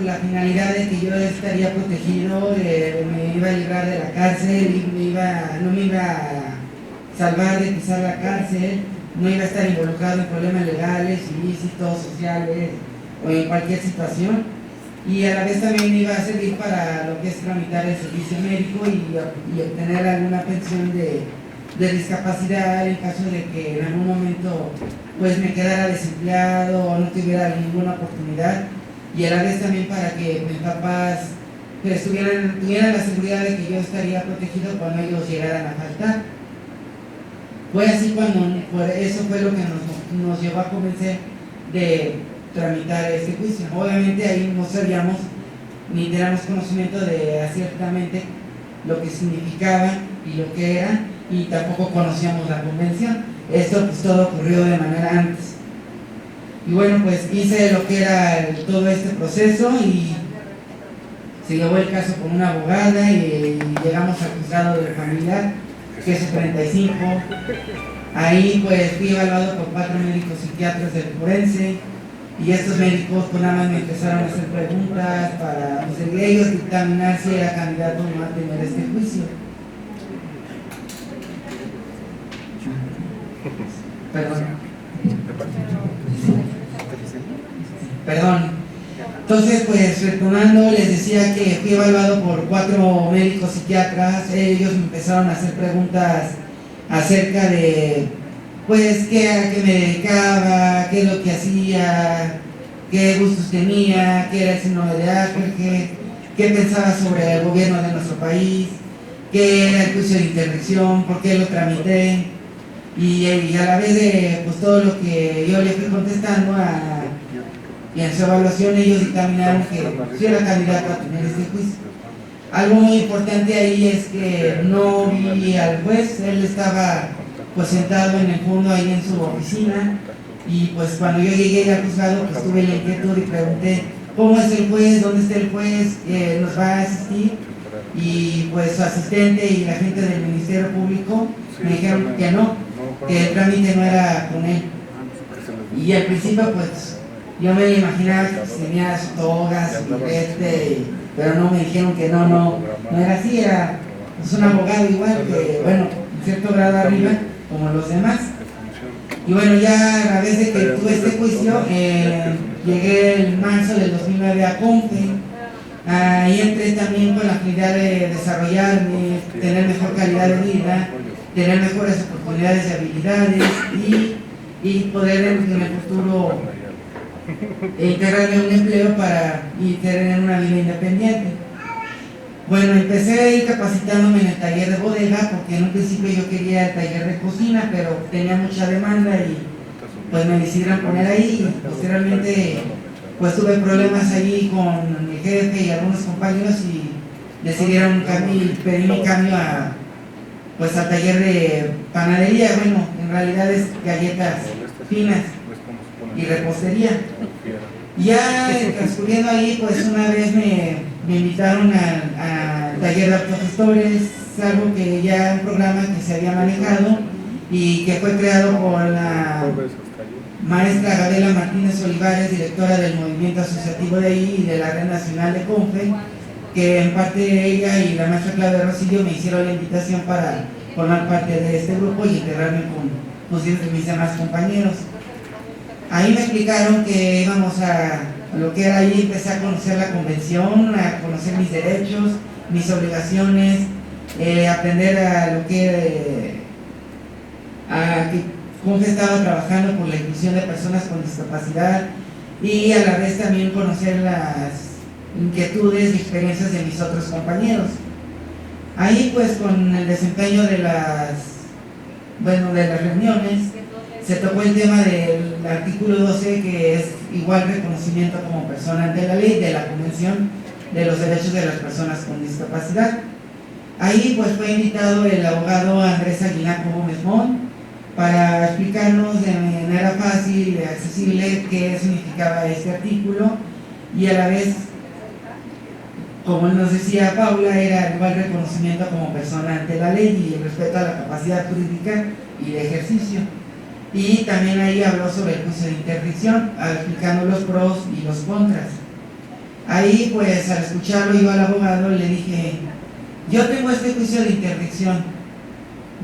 pues, la finalidad de que yo estaría protegido, me iba a librar de la cárcel, y no me iba a salvar de pisar la cárcel, no iba a estar involucrado en problemas legales, ilícitos, sociales o en cualquier situación, y a la vez también iba a servir para lo que es tramitar el servicio médico y obtener alguna pensión de discapacidad en caso de que en algún momento pues me quedara desempleado o no tuviera ninguna oportunidad, y a la vez también para que mis papás pues, tuvieran la seguridad de que yo estaría protegido cuando ellos llegaran a faltar. Fue así eso fue lo que nos llevó a convencer de tramitar este juicio. Obviamente ahí no sabíamos ni teníamos conocimiento de ciertamente lo que significaba y lo que era, y tampoco conocíamos la convención. Esto pues todo ocurrió de manera antes. Y bueno, pues hice lo que era todo este proceso y se llevó el caso con una abogada y llegamos al juzgado de familiar, que es el 35. Ahí pues fui evaluado por 4 médicos psiquiatras del forense, y estos médicos pues nada más me empezaron a hacer preguntas para pues, ellos dictaminar si era candidato o no a tener este juicio. Perdón. Entonces, pues retomando, les decía que fui evaluado por 4 médicos psiquiatras. Ellos me empezaron a hacer preguntas acerca de, pues, a qué me dedicaba, qué es lo que hacía, qué gustos tenía, qué era el síndrome de Asperger, qué pensaba sobre el gobierno de nuestro país, qué era el juicio de interdicción, por qué lo tramité. Y a la vez de pues, todo lo que yo le fui contestando y en su evaluación ellos dictaminaron que yo era candidato a tener este juicio. Algo muy importante ahí es que no vi al juez, él estaba pues sentado en el fondo ahí en su oficina, y pues cuando yo llegué al juzgado pues tuve la inquietud y pregunté ¿cómo es el juez? ¿Dónde está el juez? ¿Nos va a asistir? Y pues su asistente y la gente del Ministerio Público me dijeron que no, que el trámite no era con él. Y al principio pues yo me imaginaba que tenía su toga, su birrete, pero no, me dijeron que no era así, era pues, un abogado igual, que bueno, en cierto grado arriba, como los demás. Y bueno, ya a la vez de que tuve este juicio, llegué en marzo del 2009 a CONFE. Ahí entré también con la finalidad de desarrollarme, tener mejor calidad de vida, tener mejores oportunidades y habilidades, y poder en el futuro integrarme a un empleo y tener una vida independiente. Bueno, empecé a ir capacitándome en el taller de bodega, porque en un principio yo quería el taller de cocina, pero tenía mucha demanda y pues me decidieron poner ahí, y posteriormente pues tuve problemas ahí con mi jefe y algunos compañeros y decidieron pedir mi cambio al taller de panadería. Bueno, en realidad es galletas finas y repostería. Ya transcurriendo ahí, pues una vez me invitaron al taller de autogestores, algo que ya un programa que se había manejado y que fue creado por la maestra Gabriela Martínez Olivares, directora del movimiento asociativo de ahí y de la red nacional de CONFE, que en parte ella y la maestra Claudia Rosillo me hicieron la invitación para formar parte de este grupo y integrarme con mis demás compañeros. Ahí me explicaron que íbamos a lo que era ahí, empecé a conocer la convención, a conocer mis derechos, mis obligaciones, aprender a lo que CONFE estaba trabajando por la inclusión de personas con discapacidad, y a la vez también conocer las inquietudes y experiencias de mis otros compañeros. Ahí pues con el desempeño de las reuniones se tocó el tema del artículo 12, que es igual reconocimiento como persona ante la ley, de la Convención de los Derechos de las Personas con Discapacidad. Ahí pues fue invitado el abogado Andrés Aguilar Gómez Mont para explicarnos de manera fácil y accesible qué significaba este artículo, y a la vez, como nos decía Paula, era igual reconocimiento como persona ante la ley y el respeto a la capacidad jurídica y de ejercicio. Y también ahí habló sobre el juicio de interdicción, explicando los pros y los contras. Ahí pues al escucharlo yo al abogado le dije, yo tengo este juicio de interdicción,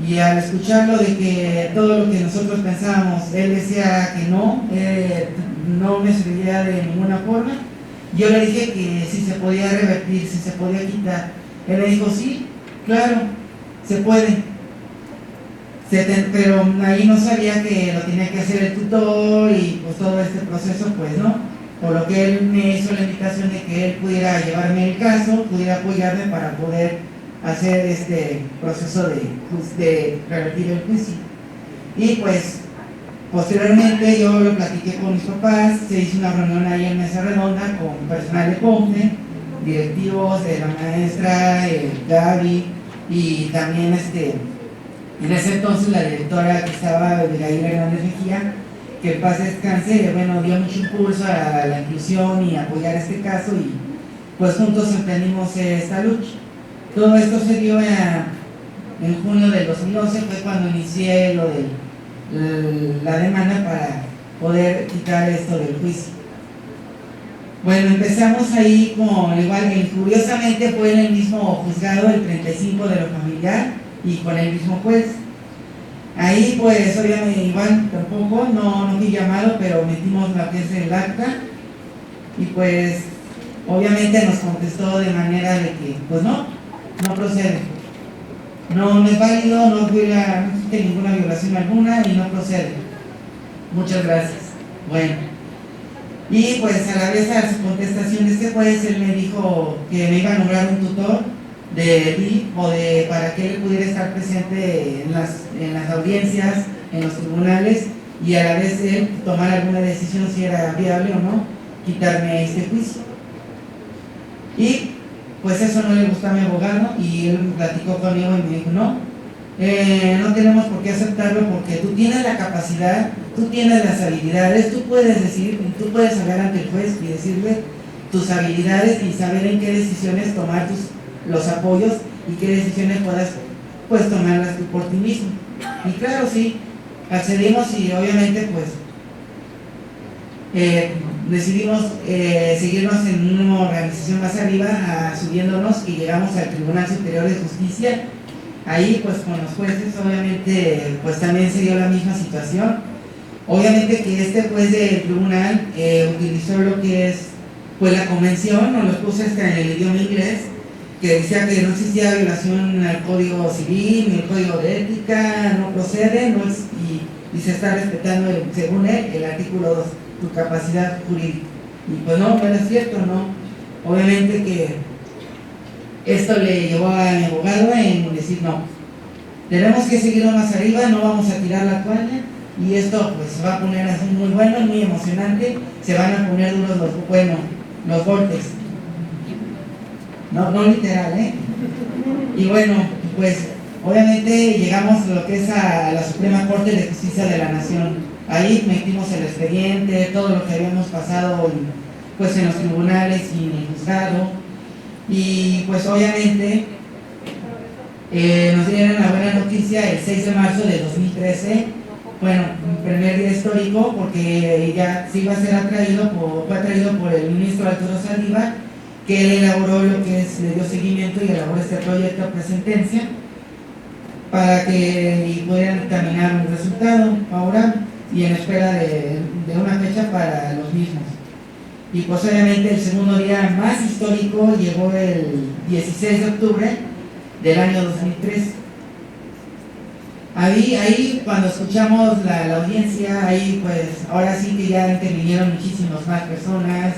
y al escucharlo de que todo lo que nosotros pensábamos, él decía que no, no me serviría de ninguna forma, yo le dije que si se podía revertir, si se podía quitar. Él me dijo, sí, claro, se puede. Pero ahí no sabía que lo tenía que hacer el tutor y pues todo este proceso, pues no. Por lo que él me hizo la invitación de que él pudiera llevarme el caso, pudiera apoyarme para poder hacer este proceso de revertir el juicio. Y pues posteriormente yo lo platiqué con mis papás, se hizo una reunión ahí en mesa redonda con personal de CONFE, directivos, de la maestra, Gaby, y también en ese entonces la directora que estaba, Abigail Hernández Mejía, que en paz descanse, bueno, dio mucho impulso a la inclusión y apoyar este caso, y pues juntos emprendimos esta lucha. Todo esto se dio en junio del 2011, fue cuando inicié lo de la demanda para poder quitar esto del juicio. Bueno, empezamos ahí con igual, curiosamente fue en el mismo juzgado, el 35 de lo familiar, y con el mismo juez. Ahí pues obviamente igual tampoco, no fui llamado, pero metimos lo que es el acta, y pues obviamente nos contestó de manera de que pues no procede, no es válido, no existe ninguna violación alguna y no procede. Muchas gracias. Bueno, y pues a la vez a su contestación de este juez, él me dijo que me iba a nombrar un tutor de DIF para que él pudiera estar presente en las audiencias, en los tribunales, y a la vez él tomar alguna decisión si era viable o no quitarme este juicio. Y pues eso no le gustó a mi abogado, y él platicó conmigo y me dijo, no tenemos por qué aceptarlo, porque tú tienes la capacidad, tú tienes las habilidades, tú puedes decir, tú puedes hablar ante el juez y decirle tus habilidades y saber en qué decisiones tomar los apoyos y qué decisiones puedas pues tomarlas tú por ti mismo. Y claro, sí, accedimos, y obviamente pues decidimos seguirnos en una organización más arriba, subiéndonos, y llegamos al Tribunal Superior de Justicia. Ahí pues con los jueces obviamente pues también se dio la misma situación. Obviamente que este juez del tribunal utilizó lo que es pues la convención, nos lo puse hasta en el idioma inglés, que decía que no existía violación al Código Civil ni el Código de Ética, no procede, y se está respetando según él el artículo 2, tu capacidad jurídica. Y pues no es cierto, no. Obviamente que esto le llevó a mi abogado en decir no, tenemos que seguirlo más arriba, no vamos a tirar la toalla, y esto pues se va a poner así muy bueno, muy emocionante, se van a poner duros los golpes. No literal, Y bueno, pues obviamente llegamos a lo que es a la Suprema Corte de Justicia de la Nación. Ahí metimos el expediente, todo lo que habíamos pasado pues en los tribunales y en el juzgado, y pues obviamente nos dieron la buena noticia el 6 de marzo de 2013. Bueno, un primer día histórico, porque ya se iba a ser fue atraído por el ministro Arturo Saldívar, que él elaboró lo que es, le dio seguimiento y elaboró este proyecto a presentencia para que pudieran determinar un resultado favorable y en espera de una fecha para los mismos. Y pues obviamente el segundo día más histórico llegó el 16 de octubre del año 2003. Ahí cuando escuchamos la audiencia, ahí pues ahora sí que ya intervinieron muchísimas más personas,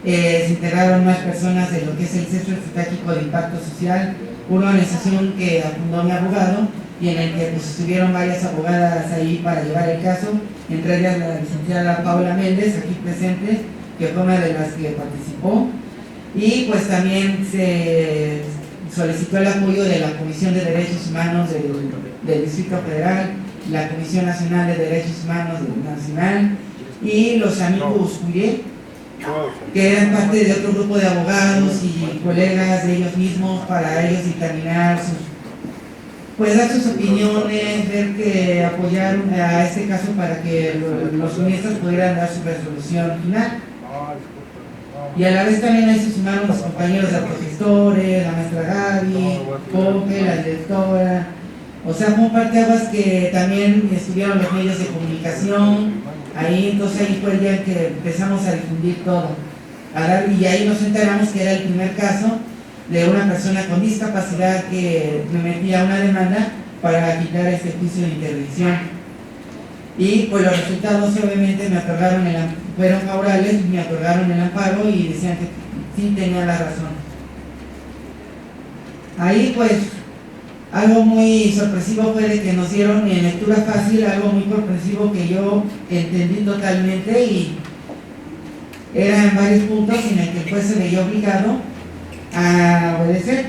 se integraron más personas de lo que es el Centro Estratégico de Impacto Social, una organización que fundó mi abogado, y en el que pues estuvieron varias abogadas ahí para llevar el caso, entre ellas la licenciada Paula Méndez, aquí presente, que fue una de las que participó, y pues también se solicitó el apoyo de la Comisión de Derechos Humanos del Distrito Federal, la Comisión Nacional de Derechos Humanos Nacional, y los amigos Cuyé, que eran parte de otro grupo de abogados y colegas de ellos mismos, para ellos dictaminar dar sus opiniones, ver que apoyar a este caso para que los juristas pudieran dar su resolución final. Y a la vez también ahí se sumaron los compañeros de autogestores, la maestra Gaby, Coque, la directora. O sea, fue un parteaguas que también estuvieron los medios de comunicación ahí, entonces ahí fue el día en que empezamos a difundir todo. Y ahí nos enteramos que era el primer caso de una persona con discapacidad que me metía una demanda para quitar este juicio de interdicción. Y pues los resultados obviamente me otorgaron fueron favorables, me otorgaron el amparo y decían que sí tenía la razón. Ahí pues algo muy sorpresivo fue de que nos dieron en lectura fácil algo muy sorpresivo que yo entendí totalmente y eran varios puntos en el que el juez se veía obligado a obedecer.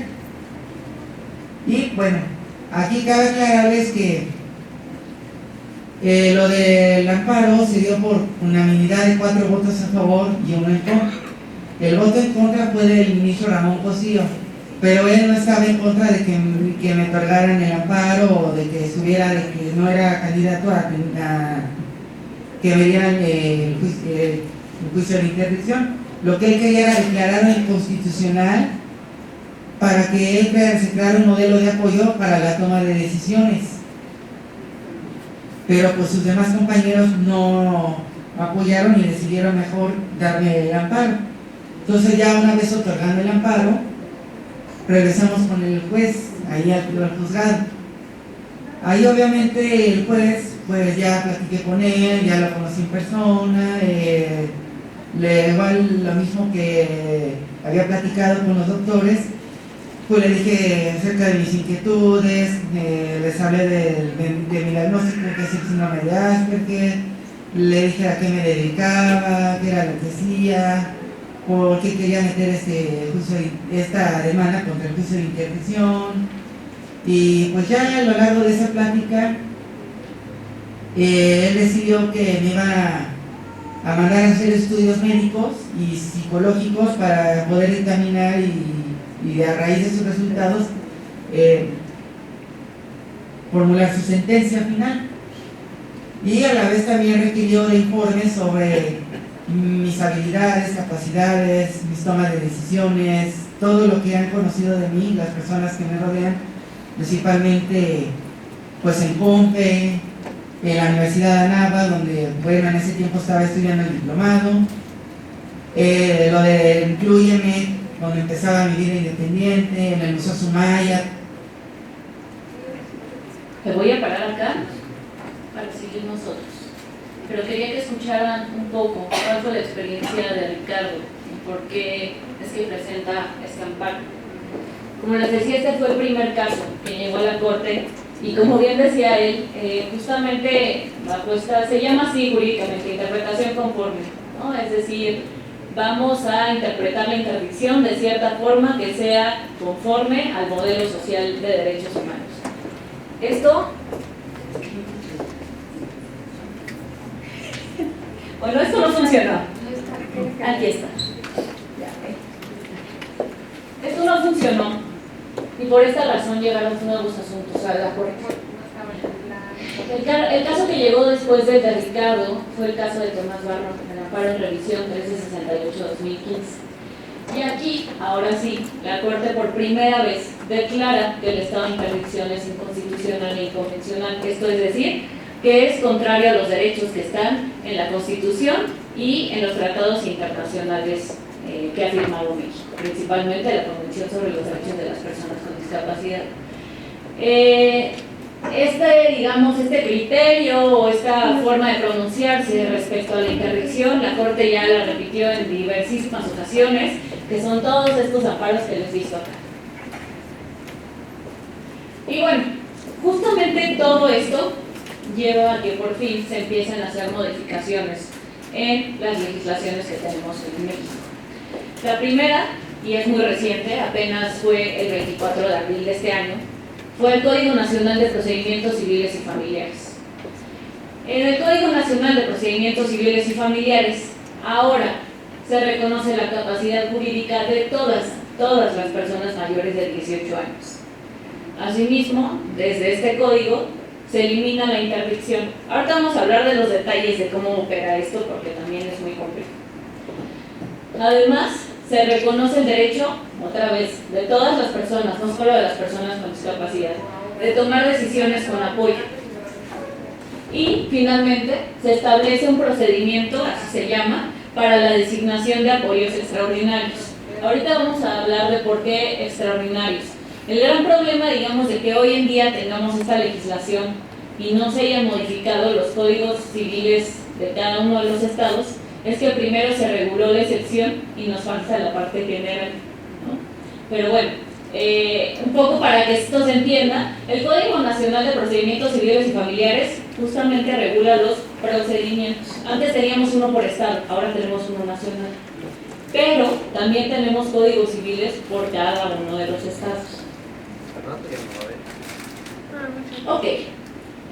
Y bueno, aquí cabe aclararles que lo del amparo se dio por unanimidad de 4 votos a favor y 1 en contra. El voto en contra fue del ministro Ramón Cosío, pero él no estaba en contra de que me otorgaran el amparo o de que estuviera, de que no era candidato a que me dieran el juicio de interdicción. Lo que él quería era declararlo inconstitucional para que él se creara un modelo de apoyo para la toma de decisiones. Pero pues sus demás compañeros no apoyaron y decidieron mejor darme el amparo. Entonces ya una vez otorgando el amparo, regresamos con el juez, ahí al juzgado. Ahí obviamente el juez, pues ya platiqué con él, ya lo conocí en persona, igual lo mismo que había platicado con los doctores, pues le dije acerca de mis inquietudes, les hablé de mi diagnóstico, que es el síndrome de Asperger, le dije a qué me dedicaba, qué era lo que hacía, por qué quería meter esta demanda contra el juicio de interdicción. Y pues ya a lo largo de esa plática, él decidió que me iba a mandar a hacer estudios médicos y psicológicos para poder examinar y a raíz de sus resultados formular su sentencia final. Y a la vez también requirió de informes sobre mis habilidades, capacidades, mis tomas de decisiones, todo lo que han conocido de mí, las personas que me rodean, principalmente pues en CONFE, en la Universidad de Anáhuac, donde bueno, en ese tiempo estaba estudiando el diplomado, lo de Inclúyeme, donde empezaba mi vida independiente, en el Museo Sumaya. Te voy a parar acá para seguir nosotros, pero quería que escucharan un poco cuál fue la experiencia de Ricardo y por qué es que presenta este amparo. Como les decía, este fue el primer caso que llegó a la corte y como bien decía él, justamente bajo esta, se llama así jurídicamente, interpretación conforme, ¿no? Es decir, vamos a interpretar la interdicción de cierta forma que sea conforme al modelo social de derechos humanos. Esto, bueno, esto no funcionó. Aquí está. Esto no funcionó y por esta razón llegaron nuevos asuntos a la corte. El caso que llegó después del de Ricardo fue el caso de Tomás Barro, el amparo en revisión 1368-2015. Y aquí, ahora sí, la Corte por primera vez declara que el estado de interdicción es inconstitucional e inconvencional, esto es decir, que es contrario a los derechos que están en la Constitución y en los tratados internacionales que ha firmado México, principalmente la Convención sobre los Derechos de las Personas con Discapacidad. Este criterio o esta forma de pronunciarse respecto a la interdicción, la Corte ya la repitió en diversísimas ocasiones, que son todos estos amparos que les he visto acá. Y bueno, justamente todo esto lleva a que por fin se empiecen a hacer modificaciones en las legislaciones que tenemos en México. La primera, y es muy reciente, apenas fue el 24 de abril de este año, fue el Código Nacional de Procedimientos Civiles y Familiares. En el Código Nacional de Procedimientos Civiles y Familiares, ahora se reconoce la capacidad jurídica de todas las personas mayores de 18 años. Asimismo, desde este código se elimina la interdicción. Ahorita vamos a hablar de los detalles de cómo opera esto, porque también es muy complejo. Además, se reconoce el derecho, otra vez, de todas las personas, no solo de las personas con discapacidad, de tomar decisiones con apoyo. Y finalmente se establece un procedimiento, así se llama, para la designación de apoyos extraordinarios. Ahorita vamos a hablar de por qué extraordinarios. El gran problema, digamos, de que hoy en día tengamos esta legislación y no se hayan modificado los códigos civiles de cada uno de los estados, es que primero se reguló la excepción y nos falta la parte general, ¿no? Pero bueno, un poco para que esto se entienda, el Código Nacional de Procedimientos Civiles y Familiares justamente regula los procedimientos. Antes teníamos uno por estado, ahora tenemos uno nacional. Pero también tenemos códigos civiles por cada uno de los estados. Ok,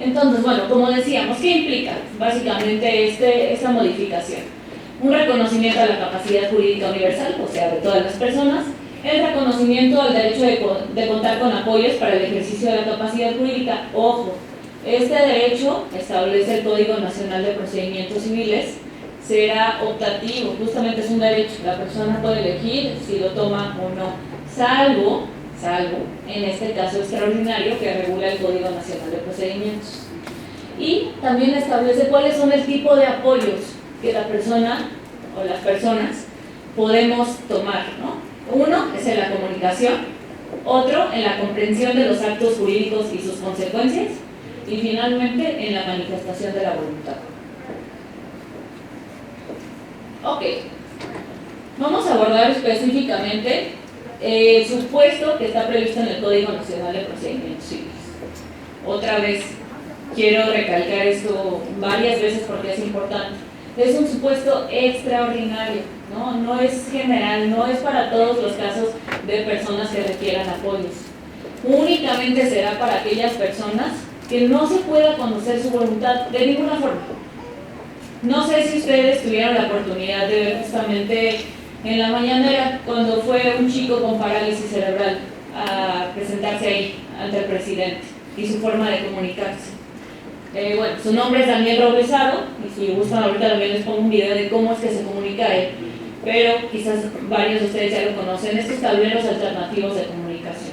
entonces, bueno, como decíamos, ¿qué implica básicamente esta modificación? Un reconocimiento a la capacidad jurídica universal, o sea, de todas las personas, el reconocimiento al derecho de contar con apoyos para el ejercicio de la capacidad jurídica. Ojo, este derecho, establece el Código Nacional de Procedimientos Civiles, será optativo, justamente es un derecho, la persona puede elegir si lo toma o no, salvo, en este caso extraordinario que regula el Código Nacional de Procedimientos. Y también establece cuáles son el tipo de apoyos que la persona o las personas podemos tomar, ¿no? Uno es en la comunicación, otro en la comprensión de los actos jurídicos y sus consecuencias, y finalmente en la manifestación de la voluntad. Ok, vamos a abordar específicamente el supuesto que está previsto en el Código Nacional de Procedimientos Civiles. Otra vez, quiero recalcar esto varias veces porque es importante. Es un supuesto extraordinario, ¿no? No es general, no es para todos los casos de personas que requieran apoyos. Únicamente será para aquellas personas que no se pueda conocer su voluntad de ninguna forma. No sé si ustedes tuvieron la oportunidad de ver justamente en la mañanera cuando fue un chico con parálisis cerebral a presentarse ahí ante el presidente y su forma de comunicarse. Bueno, su nombre es Daniel Roblesaro, y si gustan ahorita también les pongo un video de cómo es que se comunica él, pero quizás varios de ustedes ya lo conocen, estos tableros alternativos de comunicación,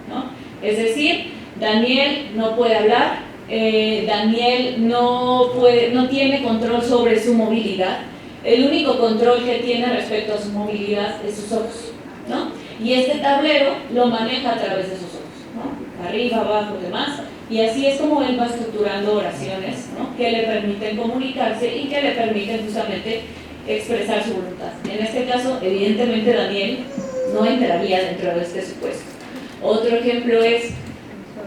¿no? Es decir, Daniel no puede hablar, Daniel no tiene control sobre su movilidad, el único control que tiene respecto a su movilidad es sus ojos, ¿no? Y este tablero lo maneja a través de sus ojos, ¿no? Arriba, abajo, demás. Y así es como él va estructurando oraciones, ¿no? Que le permiten comunicarse y que le permiten justamente expresar su voluntad. En este caso, evidentemente, Daniel no entraría dentro de este supuesto. Otro ejemplo es,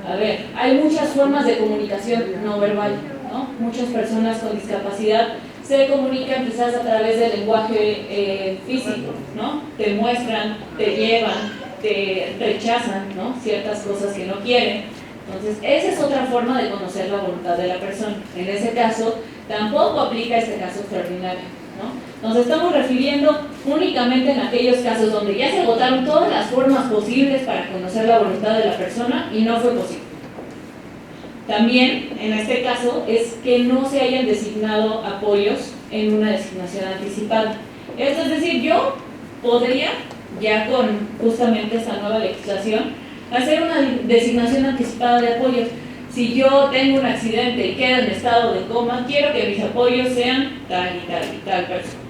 a ver, hay muchas formas de comunicación no verbal, ¿no? Muchas personas con discapacidad se comunican quizás a través del lenguaje físico, ¿no? Te muestran, te llevan, te rechazan, ¿no? Ciertas cosas que no quieren. Entonces, esa es otra forma de conocer la voluntad de la persona. En ese caso, tampoco aplica este caso extraordinario, ¿no? Nos estamos refiriendo únicamente en aquellos casos donde ya se agotaron todas las formas posibles para conocer la voluntad de la persona y no fue posible. También, en este caso, es que no se hayan designado apoyos en una designación anticipada. Esto es decir, yo podría, ya con justamente esta nueva legislación, hacer una designación anticipada de apoyos. Si yo tengo un accidente y quedo en estado de coma, quiero que mis apoyos sean tal y tal y tal persona,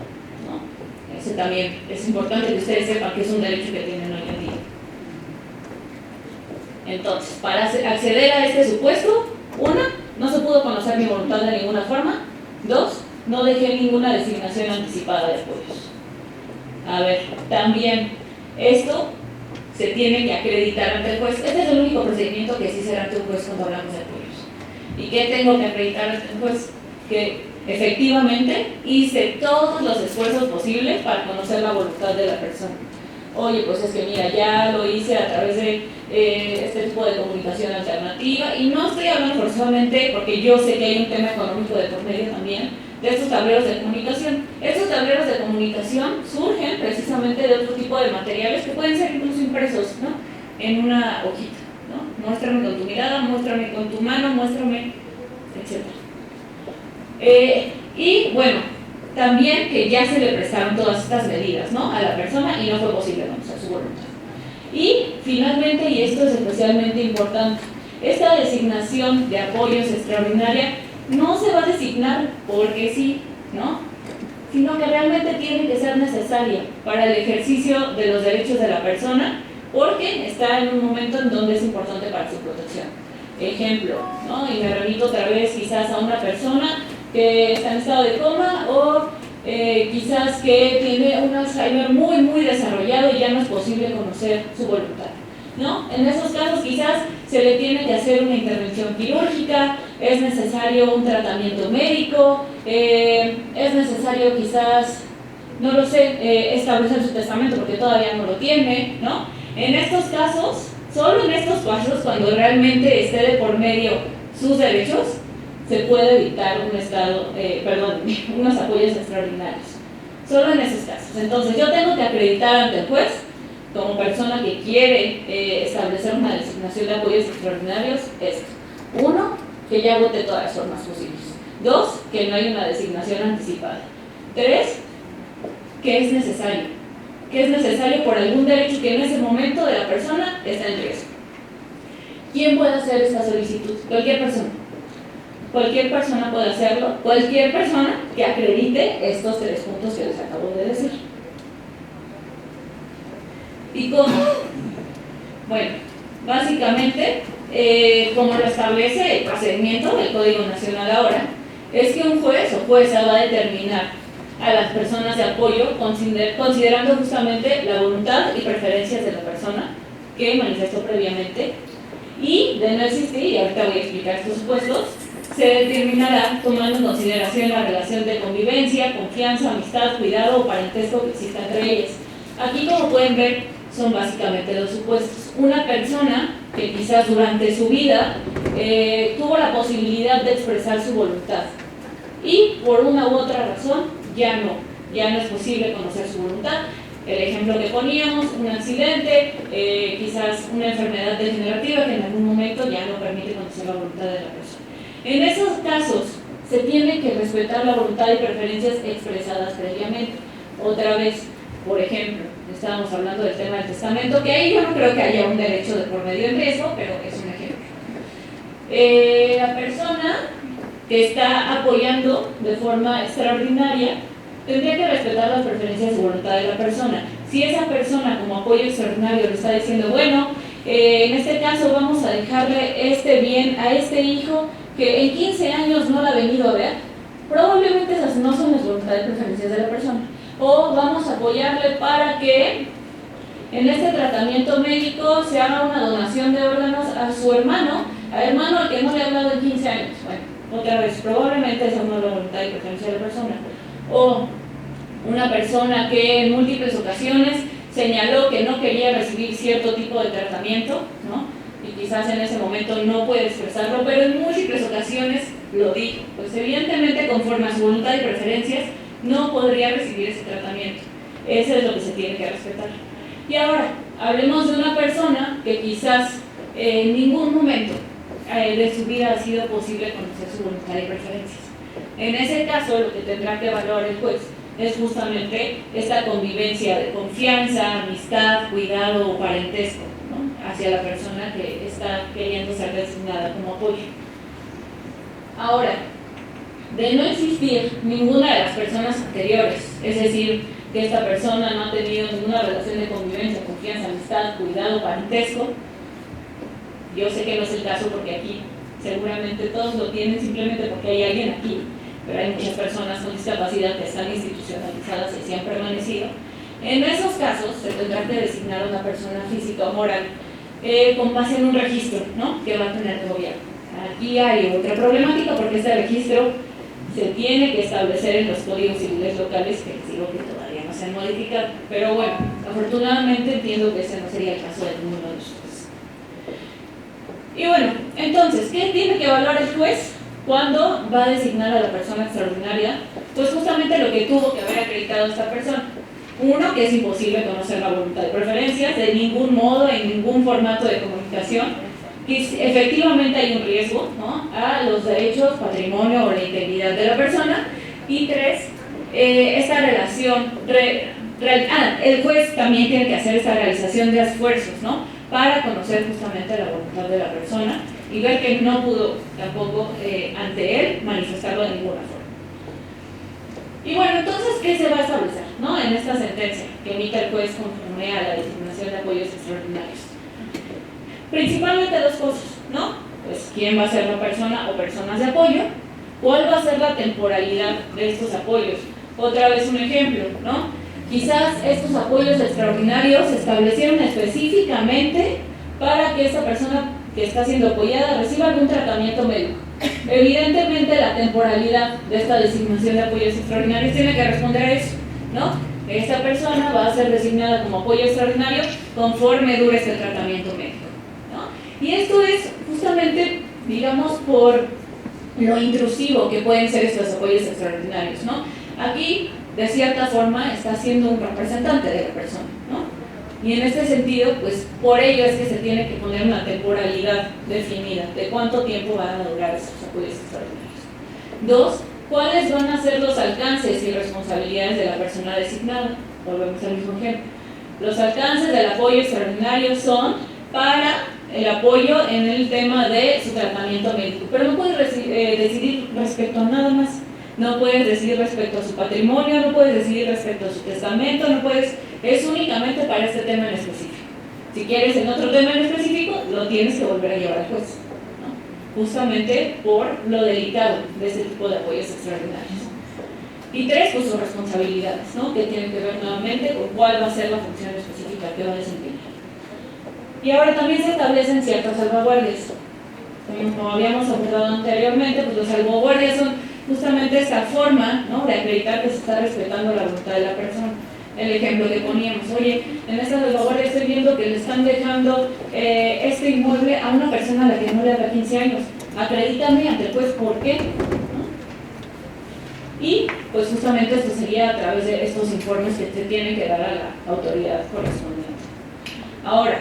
¿no? Ese también es importante que ustedes sepan que es un derecho que tienen hoy en día. Entonces, para acceder a este supuesto, una, no se pudo conocer mi voluntad de ninguna forma. Dos, no dejé ninguna designación anticipada de apoyos. A ver, también esto se tiene que acreditar ante el juez. Este es el único procedimiento que sí será ante un juez cuando hablamos de apoyos. ¿Y qué tengo que acreditar ante el juez? Que efectivamente hice todos los esfuerzos posibles para conocer la voluntad de la persona. Oye, pues es que mira, ya lo hice a través de este tipo de comunicación alternativa, y no estoy hablando forzosamente, porque yo sé que hay un tema económico de por medio también, de estos tableros de comunicación. Estos tableros de comunicación surgen precisamente de otro tipo de materiales que pueden ser incluso impresos, ¿no? En una hojita, ¿no? Muéstrame con tu mirada, muéstrame con tu mano, muéstrame, etc. Y bueno, también que ya se le prestaron todas estas medidas, ¿no?, a la persona y no fue posible conocer su voluntad. Y finalmente, y esto es especialmente importante, esta designación de apoyos extraordinaria no se va a designar porque sí, ¿no?, sino que realmente tiene que ser necesaria para el ejercicio de los derechos de la persona, porque está en un momento en donde es importante para su protección. Ejemplo, ¿no?, y me remito otra vez quizás a una persona que está en estado de coma o quizás que tiene un Alzheimer muy desarrollado y ya no es posible conocer su voluntad, ¿no? En esos casos quizás se le tiene que hacer una intervención quirúrgica, es necesario un tratamiento médico, es necesario quizás, no lo sé, establecer su testamento porque todavía no lo tiene, ¿no? En estos casos, solo en estos casos, cuando realmente esté de por medio sus derechos, se puede dictar unos apoyos extraordinarios. Solo en esos casos. Entonces yo tengo que acreditar ante el juez, como persona que quiere establecer una designación de apoyos extraordinarios, esto. 1, que ya agote todas las formas posibles. 2, que no hay una designación anticipada. 3, que es necesario. Que es necesario por algún derecho que en ese momento de la persona está en riesgo. ¿Quién puede hacer esta solicitud? Cualquier persona. Cualquier persona puede hacerlo, cualquier persona que acredite estos 3 puntos que les acabo de decir. ¿Y cómo? Bueno, básicamente, como lo establece el procedimiento del Código Nacional ahora, es que un juez o jueza va a determinar a las personas de apoyo considerando justamente la voluntad y preferencias de la persona que manifestó previamente, y de no existir, y ahorita voy a explicar estos supuestos, se determinará tomando en consideración la relación de convivencia, confianza, amistad, cuidado o parentesco que exista entre ellas. Aquí, como pueden ver, son básicamente los supuestos. Una persona que quizás durante su vida tuvo la posibilidad de expresar su voluntad y por una u otra razón ya no es posible conocer su voluntad. El ejemplo que poníamos, un accidente, quizás una enfermedad degenerativa que en algún momento ya no permite conocer la voluntad de la persona. En esos casos se tiene que respetar la voluntad y preferencias expresadas previamente. Otra vez, por ejemplo, estábamos hablando del tema del testamento, que ahí yo no creo que haya un derecho de por medio en riesgo, pero es un ejemplo. La persona que está apoyando de forma extraordinaria tendría que respetar las preferencias y voluntad de la persona. Si esa persona como apoyo extraordinario le está diciendo, bueno, en este caso vamos a dejarle este bien a este hijo que en 15 años no la ha venido a ver, probablemente esas no son las voluntades y preferencias de la persona. O vamos a apoyarle para que en este tratamiento médico se haga una donación de órganos a su hermano al que no le ha hablado en 15 años. Bueno, otra vez, probablemente esa no es la voluntad y preferencia de la persona. O una persona que en múltiples ocasiones señaló que no quería recibir cierto tipo de tratamiento, ¿no? Y quizás en ese momento no puede expresarlo, pero en múltiples ocasiones lo dijo. Pues evidentemente, conforme a su voluntad y preferencias, no podría recibir ese tratamiento. Eso es lo que se tiene que respetar. Y ahora, hablemos de una persona que quizás en ningún momento de su vida ha sido posible conocer su voluntad y preferencias. En ese caso, lo que tendrá que evaluar el juez es justamente esta convivencia de confianza, amistad, cuidado o parentesco, ¿no?, hacia la persona que está queriendo ser designada como apoyo. Ahora, de no existir ninguna de las personas anteriores, es decir, que esta persona no ha tenido ninguna relación de convivencia, confianza, amistad, cuidado, parentesco, yo sé que no es el caso porque aquí seguramente todos lo tienen simplemente porque hay alguien aquí, pero hay muchas personas con discapacidad que están institucionalizadas y se han permanecido. En esos casos se tendrá que designar a una persona física o moral con base en un registro, ¿no?, que va a tener el gobierno. Aquí hay otra problemática porque este registro se tiene que establecer en los códigos civiles locales, que les digo que todavía no se han modificado, pero bueno, afortunadamente entiendo que ese no sería el caso de ninguno de nosotros. Y bueno, entonces, ¿qué tiene que evaluar el juez cuando va a designar a la persona extraordinaria? Pues justamente lo que tuvo que haber acreditado esta persona. Uno, que es imposible conocer la voluntad y preferencias de ningún modo, en ningún formato de comunicación, que efectivamente hay un riesgo, ¿no?, a los derechos, patrimonio o la integridad de la persona. Y 3, esta relación, el juez también tiene que hacer esta realización de esfuerzos, ¿no? Para conocer justamente la voluntad de la persona y ver que no pudo tampoco ante él manifestarlo de ninguna forma. Y bueno, entonces, ¿qué se va a establecer, ¿no? En esta sentencia que emite el juez conforme a la designación de apoyos extraordinarios? Principalmente dos cosas, ¿no? Pues quién va a ser la persona o personas de apoyo, cuál va a ser la temporalidad de estos apoyos. Otra vez un ejemplo, ¿no? Quizás estos apoyos extraordinarios se establecieron específicamente para que esta persona que está siendo apoyada reciba algún tratamiento médico. Evidentemente la temporalidad de esta designación de apoyos extraordinarios tiene que responder a eso, ¿no? Esta persona va a ser designada como apoyo extraordinario conforme dure este tratamiento médico, ¿no? Y esto es justamente, digamos, por lo intrusivo que pueden ser estos apoyos extraordinarios, ¿no? Aquí, de cierta forma, está siendo un representante de la persona, ¿no? Y en este sentido, pues por ello es que se tiene que poner una temporalidad definida de cuánto tiempo van a durar esos apoyos extraordinarios. Dos, ¿cuáles van a ser los alcances y responsabilidades de la persona designada? Volvemos al mismo ejemplo. Los alcances del apoyo extraordinario son para el apoyo en el tema de su tratamiento médico, pero no puedes decidir respecto a nada más. No puedes decidir respecto a su patrimonio, no puedes decidir respecto a su testamento, no puedes, es únicamente para este tema en específico. Si quieres en otro tema en específico, lo tienes que volver a llevar al juez, ¿no? Justamente por lo delicado de este tipo de apoyos extraordinarios. Y tres, pues sus responsabilidades, ¿no? Que tienen que ver nuevamente con cuál va a ser la función específica que va a desempeñar. Y ahora también se establecen ciertas salvaguardias. Como habíamos abordado anteriormente, pues las salvaguardias son justamente esta forma, ¿no?, de acreditar que se está respetando la voluntad de la persona. El ejemplo que poníamos, oye, en esta salvaguardia estoy viendo que le están dejando este inmueble a una persona a la que no le da 15 años. Acredítame ante el juez por qué, ¿no? Y pues justamente esto sería a través de estos informes que se tienen que dar a la autoridad correspondiente. Ahora,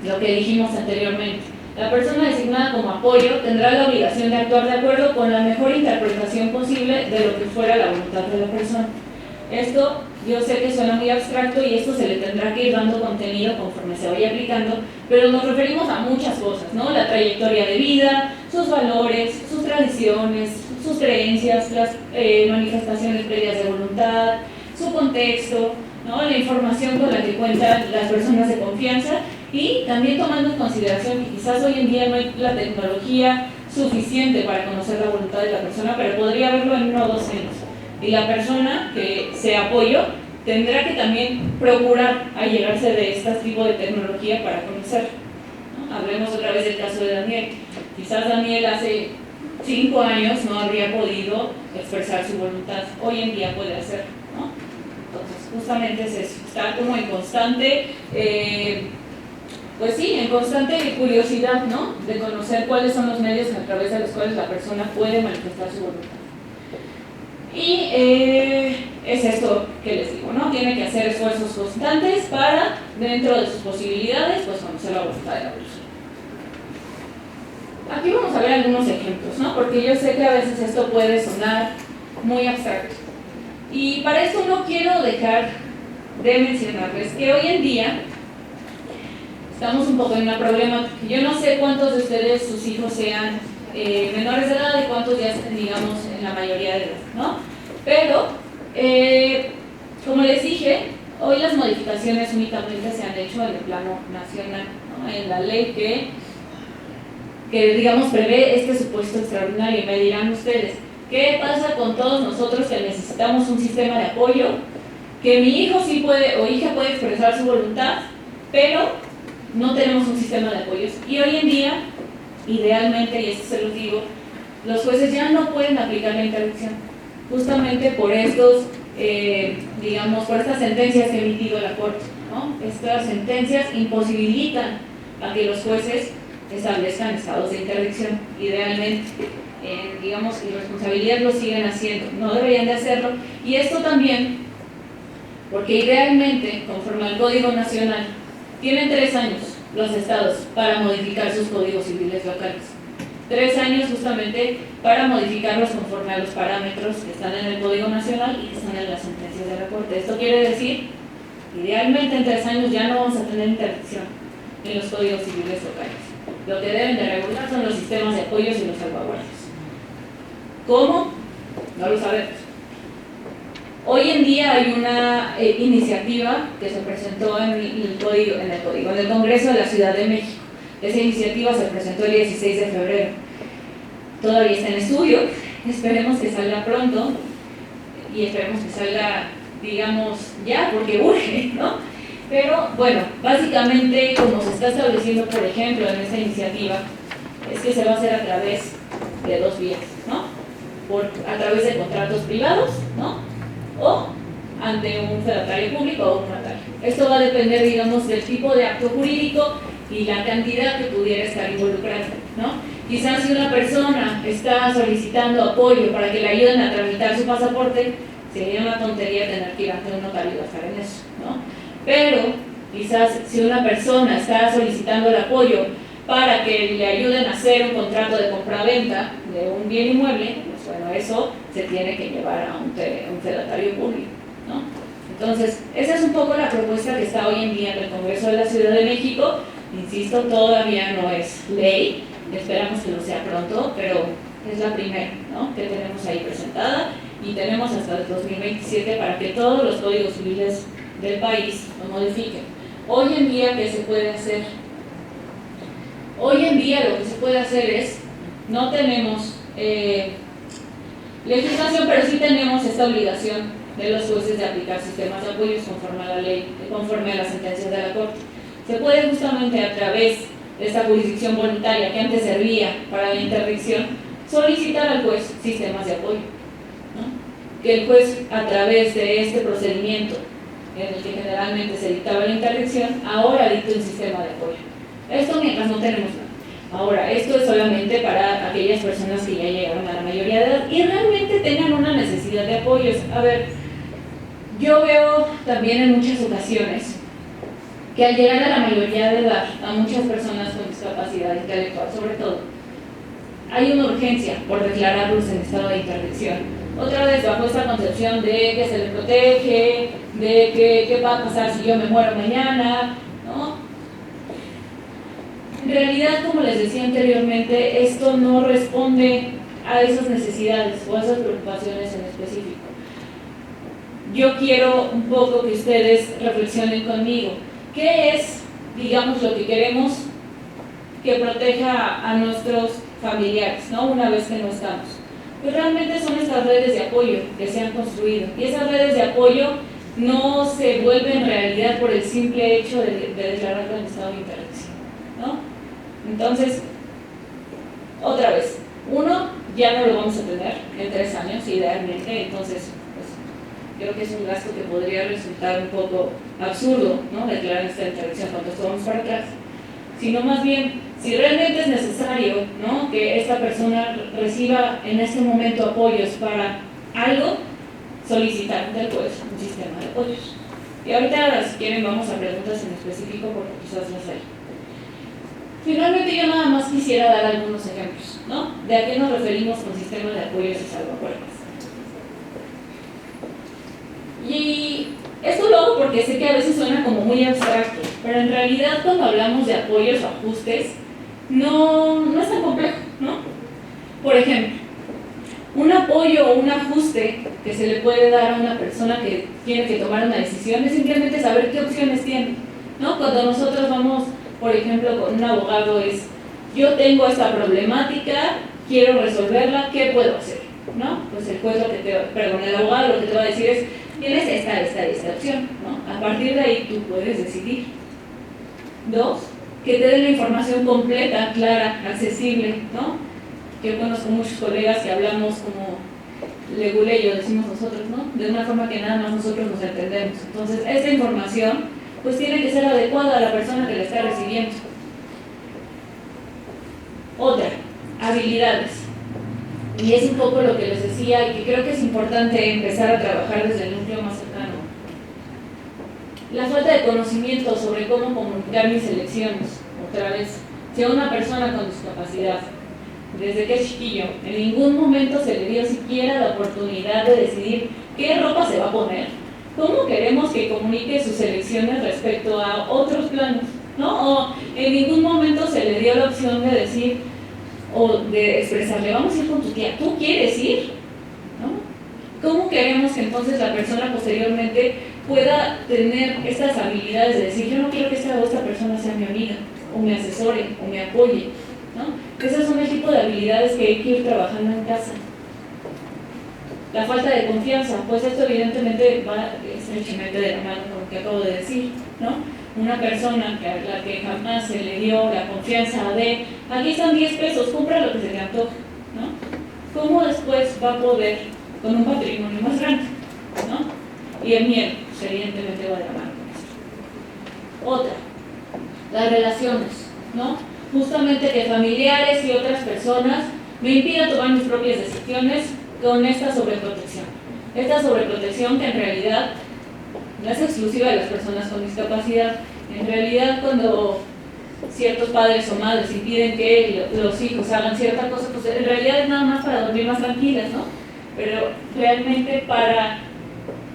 lo que dijimos anteriormente, la persona designada como apoyo tendrá la obligación de actuar de acuerdo con la mejor interpretación posible de lo que fuera la voluntad de la persona. Esto yo sé que suena muy abstracto y esto se le tendrá que ir dando contenido conforme se vaya aplicando, pero nos referimos a muchas cosas, ¿no? La trayectoria de vida, sus valores, sus tradiciones, sus creencias, las manifestaciones previas de voluntad, su contexto, ¿no? La información con la que cuentan las personas de confianza y también tomando en consideración que quizás hoy en día no hay la tecnología suficiente para conocer la voluntad de la persona, pero podría verlo en 1 o 2 años. Y la persona que se apoyó tendrá que también procurar allegarse de este tipo de tecnología para conocer, ¿no? Hablemos otra vez del caso de Daniel. Quizás Daniel hace 5 años no habría podido expresar su voluntad, hoy en día puede hacerlo, ¿no? Entonces, justamente es eso, estar como en constante, pues sí, en constante curiosidad, ¿no? De conocer cuáles son los medios a través de los cuales la persona puede manifestar su voluntad. Y es esto que les digo, ¿no? Tiene que hacer esfuerzos constantes para, dentro de sus posibilidades, pues conocer la voluntad de la persona. Aquí vamos a ver algunos ejemplos, ¿no? Porque yo sé que a veces esto puede sonar muy abstracto. Y para esto no quiero dejar de mencionarles que hoy en día estamos un poco en una problemática. Yo no sé cuántos de ustedes, sus hijos sean menores de edad y cuántos ya estén, digamos, en la mayoría de edad, ¿no? Pero, como les dije, hoy las modificaciones únicamente se han hecho en el plano nacional, ¿no? En la ley que digamos, prevé este supuesto extraordinario. Y me dirán ustedes, ¿qué pasa con todos nosotros que necesitamos un sistema de apoyo? Que mi hijo sí puede o hija puede expresar su voluntad, pero no tenemos un sistema de apoyos. Y hoy en día, idealmente, y esto se los digo, los jueces ya no pueden aplicar la interdicción, justamente por estos, digamos, por estas sentencias que ha emitido la Corte, ¿no? Estas sentencias imposibilitan a que los jueces establezcan estados de interdicción. Idealmente, digamos, irresponsabilidad lo siguen haciendo, no deberían de hacerlo. Y esto también, porque idealmente, conforme al Código Nacional, tienen 3 años los estados para modificar sus códigos civiles locales. 3 años justamente para modificarlos conforme a los parámetros que están en el Código Nacional y que están en las sentencias de la Corte. Esto quiere decir, idealmente en 3 años ya no vamos a tener interdicción en los códigos civiles locales. Lo que deben de regular son los sistemas de apoyos y los salvaguardias. ¿Cómo? No lo sabemos. Hoy en día hay una iniciativa que se presentó en el Congreso de la Ciudad de México. Esa iniciativa se presentó el 16 de febrero. Todavía está en estudio, esperemos que salga pronto y esperemos que salga, digamos, ya, porque urge, ¿no? Pero, bueno, básicamente, como se está estableciendo, por ejemplo, en esta iniciativa, es que se va a hacer a través de 2 vías, ¿no? A través de contratos privados, ¿no? O ante un fedatario público o un notario. Esto va a depender, digamos, del tipo de acto jurídico y la cantidad que pudiera estar involucrada, ¿no? Quizás si una persona está solicitando apoyo para que le ayuden a tramitar su pasaporte, sería una tontería tener que ir ante un notario y gastar en eso, ¿no? Pero quizás si una persona está solicitando el apoyo para que le ayuden a hacer un contrato de compraventa de un bien inmueble, pues bueno, eso se tiene que llevar a un fedatario público, ¿no? Entonces, esa es un poco la propuesta que está hoy en día en el Congreso de la Ciudad de México. Insisto, todavía no es ley, esperamos que lo sea pronto, pero es la primera, ¿no?, que tenemos ahí presentada y tenemos hasta el 2027 para que todos los códigos civiles del país lo modifiquen. Hoy en día, ¿qué se puede hacer? Hoy en día lo que se puede hacer es, no tenemos legislación, pero sí tenemos esta obligación de los jueces de aplicar sistemas de apoyos conforme a la ley, conforme a las sentencias de la Corte. Se puede justamente a través de esta jurisdicción voluntaria que antes servía para la interdicción, solicitar al juez sistemas de apoyo, ¿no? Que el juez, a través de este procedimiento en el que generalmente se dictaba la interdicción, ahora dicta un sistema de apoyo. Esto mientras no tenemos nada. Ahora, esto es solamente para aquellas personas que ya llegaron a la mayoría de edad y realmente tengan una necesidad de apoyos. A ver, yo veo también en muchas ocasiones que al llegar a la mayoría de edad, a muchas personas con discapacidad intelectual sobre todo, hay una urgencia por declararlos en estado de interdicción. Otra vez bajo esta concepción de que se les protege, de que qué va a pasar si yo me muero mañana, ¿no? En realidad, como les decía anteriormente, esto no responde a esas necesidades o a esas preocupaciones en específico. Yo quiero un poco que ustedes reflexionen conmigo. ¿Qué es, digamos, lo que queremos que proteja a nuestros familiares, ¿no?, una vez que no estamos? Pues realmente son estas redes de apoyo que se han construido. Y esas redes de apoyo no se vuelven realidad por el simple hecho de declararlo en estado de interdicción, ¿no? Entonces, otra vez, uno, ya no lo vamos a tener en 3 años, idealmente, entonces creo que es un gasto que podría resultar un poco absurdo, ¿no?, declarar esta interdicción cuando esto vamos para atrás, sino más bien, si realmente es necesario, ¿no?, que esta persona reciba en este momento apoyos para algo, solicitar del juez un sistema de apoyos. Y ahorita, si quieren, vamos a preguntas en específico porque quizás las hay. Finalmente, yo nada más quisiera dar algunos ejemplos, ¿no?, de a qué nos referimos con sistemas de apoyos y salvaguardas. Y esto lo hago porque sé que a veces suena como muy abstracto, pero en realidad cuando hablamos de apoyos o ajustes, no es tan complejo, ¿no? Por ejemplo, un apoyo o un ajuste que se le puede dar a una persona que tiene que tomar una decisión es simplemente saber qué opciones tiene, ¿no? Cuando nosotros vamos, por ejemplo, con un abogado es, yo tengo esta problemática, quiero resolverla, ¿qué puedo hacer? ¿No? Pues el juez el abogado lo que te va a decir es, tienes esta opción, ¿no? A partir de ahí tú puedes decidir. 2, que te den la información completa, clara, accesible, ¿no? Yo conozco muchos colegas que hablamos como leguleyo, decimos nosotros, ¿no?, de una forma que nada más nosotros nos entendemos. Entonces, esta información pues tiene que ser adecuada a la persona que la está recibiendo. Otra, habilidades. Y es un poco lo que les decía y que creo que es importante empezar a trabajar desde el núcleo más cercano. La falta de conocimiento sobre cómo comunicar mis elecciones. Otra vez, si a una persona con discapacidad desde que es chiquillo, en ningún momento se le dio siquiera la oportunidad de decidir qué ropa se va a poner, ¿cómo queremos que comunique sus elecciones respecto a otros planos? ¿No? O en ningún momento se le dio la opción de decir o de expresarle, vamos a ir con tu tía, ¿tú quieres ir? ¿No? ¿Cómo queremos que entonces la persona posteriormente pueda tener estas habilidades de decir, yo no quiero que esta persona sea mi amiga, o me asesore, o me apoye, ¿no? Esas son el tipo de habilidades que hay que ir trabajando en casa. La falta de confianza, pues esto evidentemente va estrechamente de la mano con lo que acabo de decir, ¿no? Una persona a la que jamás se le dio la confianza de, aquí están 10 pesos, compra lo que se te antoje, ¿no? ¿Cómo después va a poder con un patrimonio más grande, ¿no? Y el miedo, pues evidentemente va de la mano con esto. Otra, las relaciones, ¿no? Justamente que familiares y otras personas me impidan tomar mis propias decisiones con esta sobreprotección. Esta sobreprotección que en realidad no es exclusiva de las personas con discapacidad. En realidad, cuando ciertos padres o madres impiden que los hijos hagan cierta cosa, pues en realidad es nada más para dormir más tranquilas, ¿no? Pero realmente para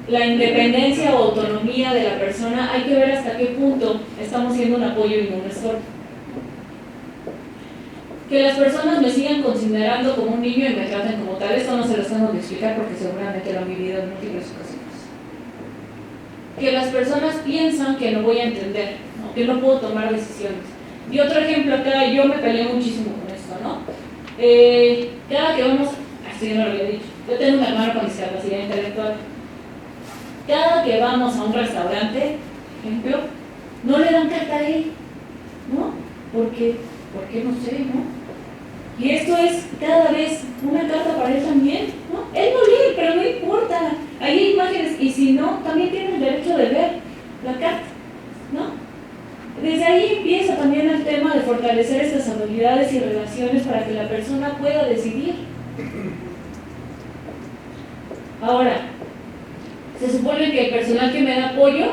la independencia o autonomía de la persona hay que ver hasta qué punto estamos siendo un apoyo y no un estorbo. Que las personas me sigan considerando como un niño y me traten como tal, esto no se los tengo que explicar porque seguramente lo han vivido en múltiples ocasiones. Que las personas piensan que no voy a entender, ¿no? Que no puedo tomar decisiones. Y otro ejemplo acá, yo me peleé muchísimo con esto, ¿no? Cada que vamos, así yo no lo había dicho, yo tengo un hermano con discapacidad intelectual. Cada que vamos a un restaurante, ejemplo, no le dan carta a él, ¿no? ¿Por qué? No sé, ¿no? Y esto es cada vez una carta para él también, ¿no? Él no lee, pero no importa. Ahí hay imágenes y si no, también tiene el derecho de ver la carta, ¿no? Desde ahí empieza también el tema de fortalecer estas habilidades y relaciones para que la persona pueda decidir. Ahora, se supone que el personal que me da apoyo,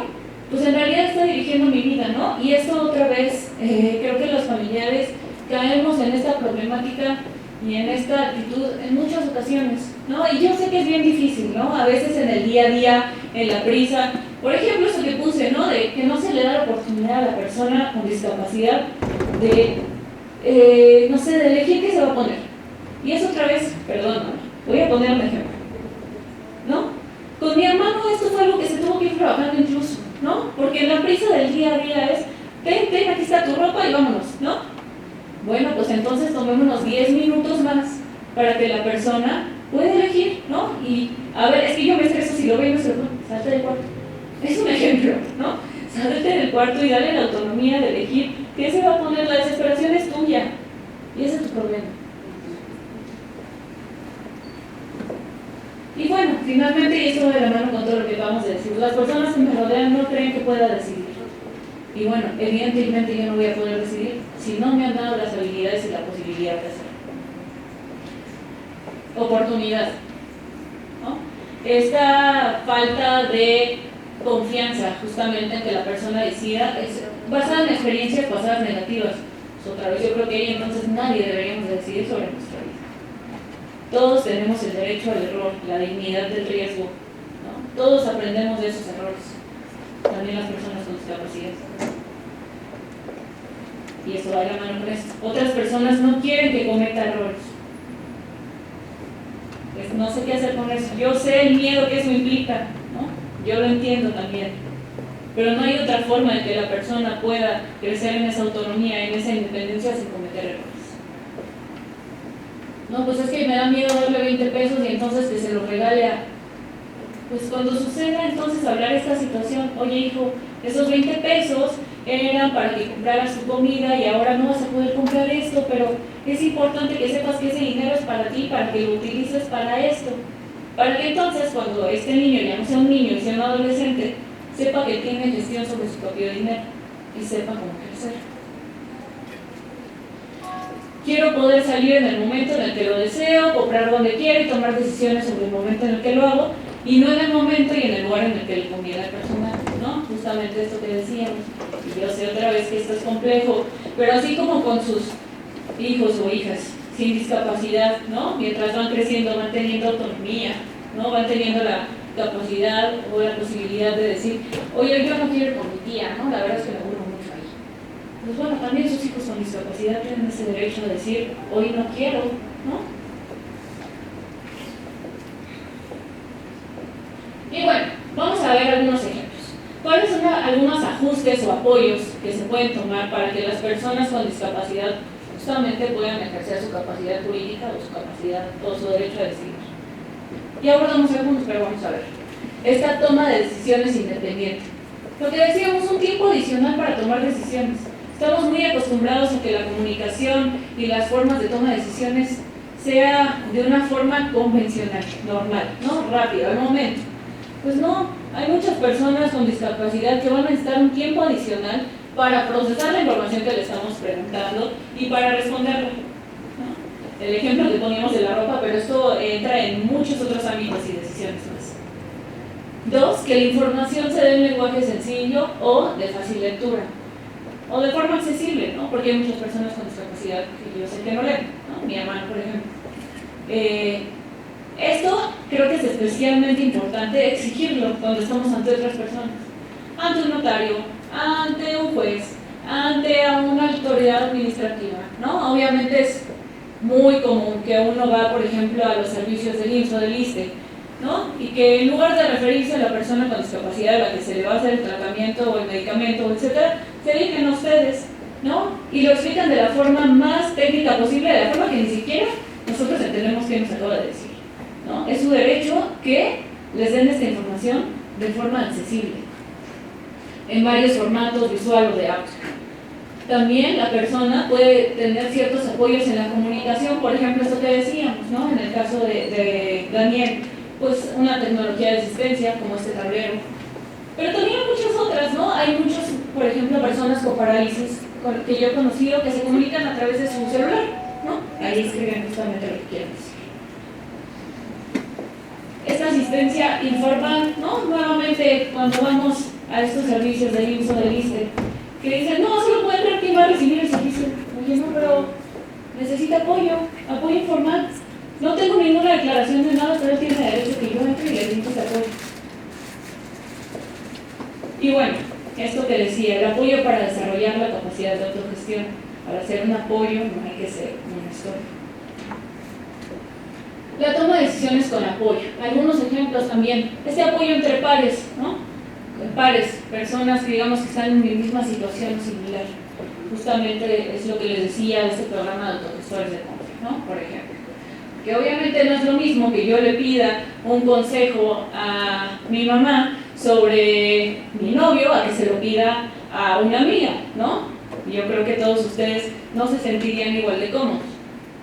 pues en realidad está dirigiendo mi vida, ¿no? Y esto otra vez, creo que los familiares caemos en esta problemática y en esta actitud en muchas ocasiones, ¿no? Y yo sé que es bien difícil, ¿no? A veces en el día a día, en la prisa, por ejemplo, eso que puse, ¿no? De que no se le da la oportunidad a la persona con discapacidad de, no sé, de elegir qué se va a poner. Y eso otra vez, perdón, voy a poner un ejemplo, ¿no? Con mi hermano esto fue algo que se tuvo que ir trabajando incluso, ¿no? Porque la prisa del día a día es, ten, aquí está tu ropa y vámonos, ¿no? Bueno, pues entonces tomémonos 10 minutos más para que la persona pueda elegir, ¿no? Y, a ver, es que yo me estreso si lo veo y no se lo pongo, salte del cuarto. Es un ejemplo, ¿no? Salte del cuarto y dale la autonomía de elegir qué se va a poner. La desesperación es tuya y ese es tu problema. Y bueno, finalmente, y esto va de la mano con todo lo que acabamos de decir, las personas que me rodean no creen que pueda decidir. Y bueno, evidentemente yo no voy a poder decidir si no me han dado las habilidades y la posibilidad de hacerlo. Oportunidad, ¿no? Esta falta de confianza justamente en que la persona decida es basada en experiencias pasadas negativas. Pues otra vez yo creo que ahí entonces nadie deberíamos decidir sobre nuestra vida. Todos tenemos el derecho al error, la dignidad del riesgo, ¿no? Todos aprendemos de esos errores, también las personas con discapacidad. Y eso va de la mano con esto. Otras personas no quieren que cometa errores. Pues no sé qué hacer con eso. Yo sé el miedo que eso implica, ¿no? Yo lo entiendo también. Pero no hay otra forma de que la persona pueda crecer en esa autonomía, en esa independencia sin cometer errores. No, pues es que me da miedo darle 20 pesos y entonces que se los regale a... Pues cuando suceda entonces hablar esta situación, oye hijo, esos 20 pesos eran para que compraras tu comida y ahora no vas a poder comprar esto, pero es importante que sepas que ese dinero es para ti, para que lo utilices para esto. Para que entonces cuando este niño ya no sea un niño y sea un adolescente, sepa que tiene gestión sobre su propio dinero y sepa cómo crecer. Quiero poder salir en el momento en el que lo deseo, comprar donde quiero y tomar decisiones sobre el momento en el que lo hago y no en el momento y en el lugar en el que le conviene al personal, ¿no? Justamente esto que decíamos. Y yo sé otra vez que esto es complejo, pero así como con sus hijos o hijas, sin discapacidad, ¿no? Mientras van creciendo, van teniendo autonomía, ¿no? Van teniendo la capacidad o la posibilidad de decir, oye, yo no quiero ir con mi tía, ¿no? La verdad es que me aburro mucho ahí. Pues bueno, también sus hijos con discapacidad tienen ese derecho a decir, hoy no quiero, ¿no? Y bueno, vamos a ver algunos ejemplos. ¿Cuáles son algunos ajustes o apoyos que se pueden tomar para que las personas con discapacidad justamente puedan ejercer su capacidad jurídica o su capacidad o su derecho a decidir? Ya abordamos algunos, pero vamos a ver. Esta toma de decisiones independiente. Lo que decíamos, un tiempo adicional para tomar decisiones. Estamos muy acostumbrados a que la comunicación y las formas de toma de decisiones sea de una forma convencional, normal, ¿no? Rápida, al momento. Pues no, hay muchas personas con discapacidad que van a necesitar un tiempo adicional para procesar la información que le estamos preguntando y para responderla, ¿no? El ejemplo que poníamos de la ropa, pero esto entra en muchos otros ámbitos y decisiones más. 2, que la información se dé en lenguaje sencillo o de fácil lectura, o de forma accesible, ¿no? Porque hay muchas personas con discapacidad que yo sé que no leen, ¿no? Mi hermano, por ejemplo. Esto creo que es especialmente importante exigirlo cuando estamos ante otras personas, ante un notario, ante un juez, ante una autoridad administrativa, ¿no? Obviamente es muy común que uno va, por ejemplo, a los servicios del IMSS o del ISSSTE, ¿no? Y que en lugar de referirse a la persona con discapacidad a la que se le va a hacer el tratamiento o el medicamento, etcétera, se dirigen a ustedes, ¿no? Y lo explican de la forma más técnica posible, de la forma que ni siquiera nosotros entendemos qué nos acaba de decir, ¿no? Es su derecho que les den esta información de forma accesible, en varios formatos, visual o de audio. También la persona puede tener ciertos apoyos en la comunicación, por ejemplo, esto que decíamos, ¿no? En el caso de Daniel, pues una tecnología de asistencia como este tablero. Pero también hay muchas otras, ¿no? Hay muchos, por ejemplo, personas con parálisis que yo he conocido que se comunican a través de su celular, ¿no? Ahí escriben justamente lo que quieren decir. Esta asistencia informa, ¿no? Nuevamente, cuando vamos a estos servicios del IMSS o del ISSSTE, que dicen, no, solo puede entrar quien va a recibir el servicio. Oye, no, pero necesita apoyo informal. No tengo ninguna declaración de nada, pero él tiene derecho que yo entre y le brindo ese apoyo. Y bueno, esto que decía, el apoyo para desarrollar la capacidad de autogestión. Para hacer un apoyo no hay que ser un estorbo. La toma de decisiones con apoyo. Algunos ejemplos también. Este apoyo entre pares, ¿no? Pares, personas que digamos que están en mi misma situación similar. Justamente es lo que les decía de este programa de autogestores de compra, ¿no? Por ejemplo. Que obviamente no es lo mismo que yo le pida un consejo a mi mamá sobre mi novio a que se lo pida a una amiga, ¿no? Yo creo que todos ustedes no se sentirían igual de cómodos.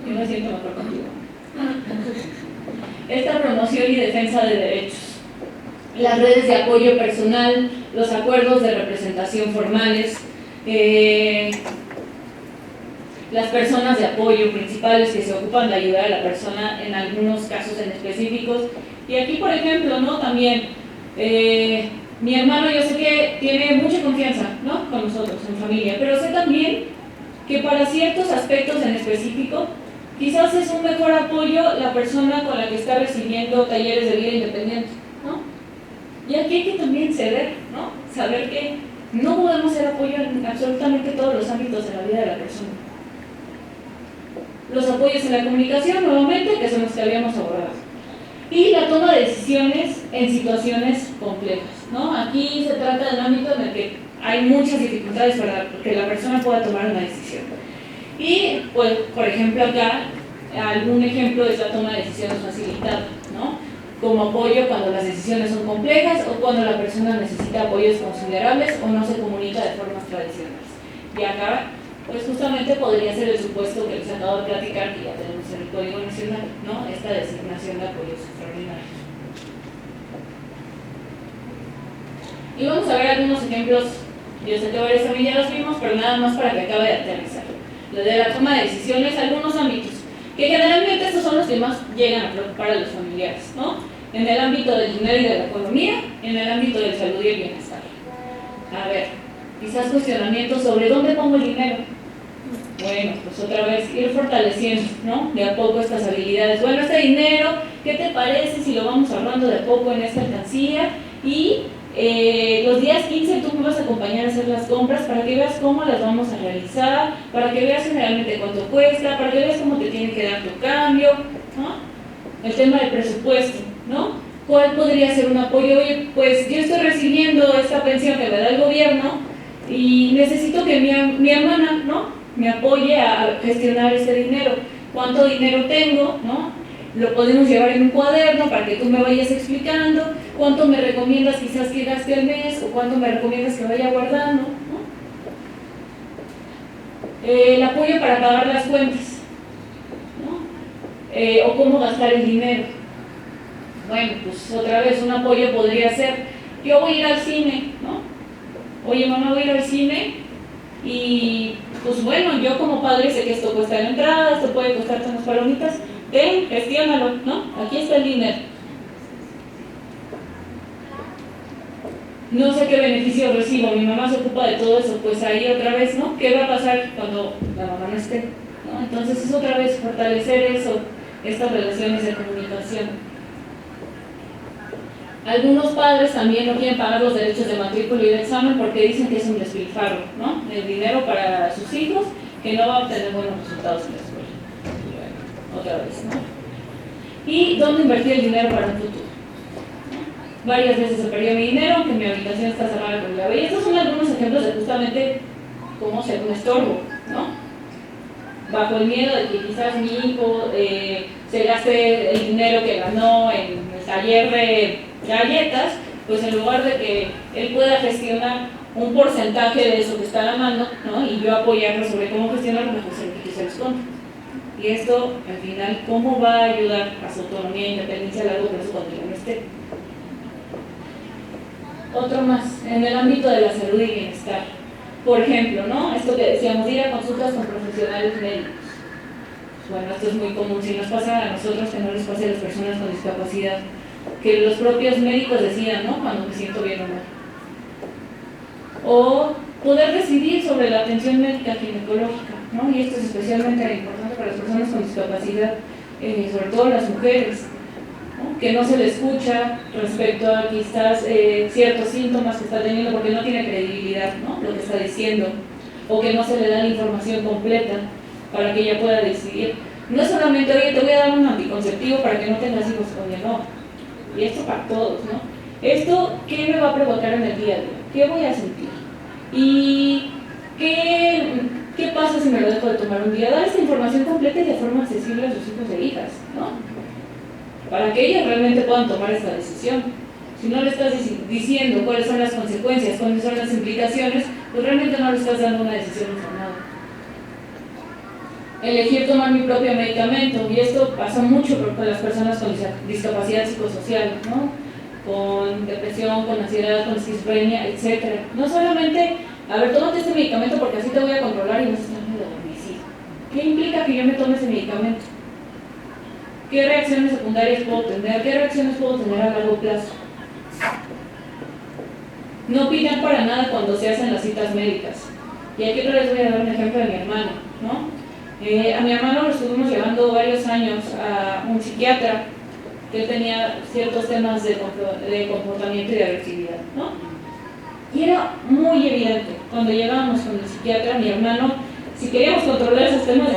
Yo me siento mejor contigo. Esta promoción y defensa de derechos. Las redes de apoyo personal, los acuerdos de representación formales, las personas de apoyo principales que se ocupan de ayudar a la persona en algunos casos en específicos. Y aquí, por ejemplo, ¿no? También mi hermano, yo sé que tiene mucha confianza, ¿no? Con nosotros, en familia, pero sé también que para ciertos aspectos en específico, quizás es un mejor apoyo la persona con la que está recibiendo talleres de vida independiente, ¿no? Y aquí hay que también ceder, ¿no? Saber que no podemos ser apoyo en absolutamente todos los ámbitos de la vida de la persona. Los apoyos en la comunicación, nuevamente, que son los que habíamos abordado. Y la toma de decisiones en situaciones complejas, ¿no? Aquí se trata de un ámbito en el que hay muchas dificultades para que la persona pueda tomar una decisión. Y, pues, por ejemplo, acá, algún ejemplo es la toma de decisiones facilitada, ¿no? Como apoyo cuando las decisiones son complejas o cuando la persona necesita apoyos considerables o no se comunica de formas tradicionales. Y acá, pues justamente podría ser el supuesto que les acabo de platicar, que ya tenemos en el Código Nacional, ¿no? Esta designación de apoyos extraordinarios. Y vamos a ver algunos ejemplos. Yo sé que varios también ya los vimos, pero nada más para que acabe de aterrizar. Lo de la toma de decisiones, algunos ámbitos, que generalmente estos son los que más llegan a preocupar a los familiares, ¿no? En el ámbito del dinero y de la economía, en el ámbito de salud y el bienestar. A ver, quizás cuestionamientos sobre dónde pongo el dinero, Bueno, pues otra vez ir fortaleciendo, ¿no? De a poco estas habilidades. Bueno, este dinero, ¿qué te parece si lo vamos ahorrando de a poco en esta alcancía? Y los días 15 tú me vas a acompañar a hacer las compras para que veas cómo las vamos a realizar, para que veas realmente cuánto cuesta, para que veas cómo te tiene que dar tu cambio, ¿no? El tema del presupuesto, ¿no? ¿Cuál podría ser un apoyo? Oye, pues yo estoy recibiendo esta pensión que me da el gobierno y necesito que mi hermana, ¿no?, me apoye a gestionar ese dinero. ¿Cuánto dinero tengo? ¿No? Lo podemos llevar en un cuaderno para que tú me vayas explicando. ¿Cuánto me recomiendas quizás que gaste al mes? ¿O cuánto me recomiendas que vaya guardando? ¿No? El apoyo para pagar las cuentas, ¿no? O cómo gastar el dinero. Bueno, pues otra vez un apoyo podría ser, yo voy a ir al cine, ¿no? Oye, mamá, voy a ir al cine y pues bueno, yo como padre sé que esto cuesta la entrada, esto puede costarte unas palomitas, ten, gestiónalo, ¿no? Aquí está el dinero. No sé qué beneficio recibo, mi mamá se ocupa de todo eso, pues ahí otra vez, ¿no? ¿Qué va a pasar cuando la mamá no esté? ¿No? Entonces es otra vez fortalecer eso, estas relaciones de comunicación. Algunos padres también no quieren pagar los derechos de matrícula y de examen porque dicen que es un despilfarro, ¿no? El dinero para sus hijos, que no va a obtener buenos resultados en la escuela. Bueno, otra vez, ¿no? ¿Y dónde invertir el dinero para un futuro? ¿No? Varias veces se perdió mi dinero, que mi habitación está cerrada con llave. Y estos son algunos ejemplos de justamente cómo ser un estorbo, ¿no? Bajo el miedo de que quizás mi hijo se gaste el dinero que ganó en el taller de galletas, pues en lugar de que él pueda gestionar un porcentaje de eso que está ganando, ¿no?, y yo apoyarlo sobre cómo gestionarlo, pues se les compra. Y esto, al final, ¿cómo va a ayudar a su autonomía e independencia a largo plazo cuando yo no esté? Otro más, en el ámbito de la salud y bienestar. Por ejemplo, ¿no?, esto que decíamos, ir a consultas con profesionales médicos. Bueno, esto es muy común, si nos pasa a nosotros, que no les pase a las personas con discapacidad, que los propios médicos decidan, ¿no?, cuando me siento bien o mal. O poder decidir sobre la atención médica ginecológica, ¿no? Y esto es especialmente importante para las personas con discapacidad, sobre todo las mujeres, ¿no?, que no se le escucha respecto a quizás ciertos síntomas que está teniendo porque no tiene credibilidad, ¿no?, lo que está diciendo, o que no se le da la información completa para que ella pueda decidir. No es solamente, oye, te voy a dar un anticonceptivo para que no tengas hijos, oye, no. Y esto para todos, ¿no? Esto, ¿qué me va a provocar en el día a día? ¿Qué voy a sentir? ¿Y qué pasa si me lo dejo de tomar un día? Dar esta información completa y de forma accesible a sus hijos e hijas, ¿no? Para que ellas realmente puedan tomar esta decisión. Si no le estás diciendo cuáles son las consecuencias, cuáles son las implicaciones, pues realmente no le estás dando una decisión informada. Elegir tomar mi propio medicamento, y esto pasa mucho con las personas con discapacidad psicosocial, ¿no?, con depresión, con ansiedad, con esquizofrenia, etc. No solamente, a ver, tómate este medicamento porque así te voy a controlar y vas a estar muy adormecido. ¿Qué implica que yo me tome ese medicamento? ¿Qué reacciones secundarias puedo tener? ¿Qué reacciones puedo tener a largo plazo? No opinar para nada cuando se hacen las citas médicas. Y aquí otra vez voy a dar un ejemplo de mi hermano, ¿no? A mi hermano lo estuvimos llevando varios años a un psiquiatra, que él tenía ciertos temas de comportamiento y de agresividad, ¿no? Y era muy evidente, cuando llegábamos con el psiquiatra, mi hermano, si queríamos controlar esos temas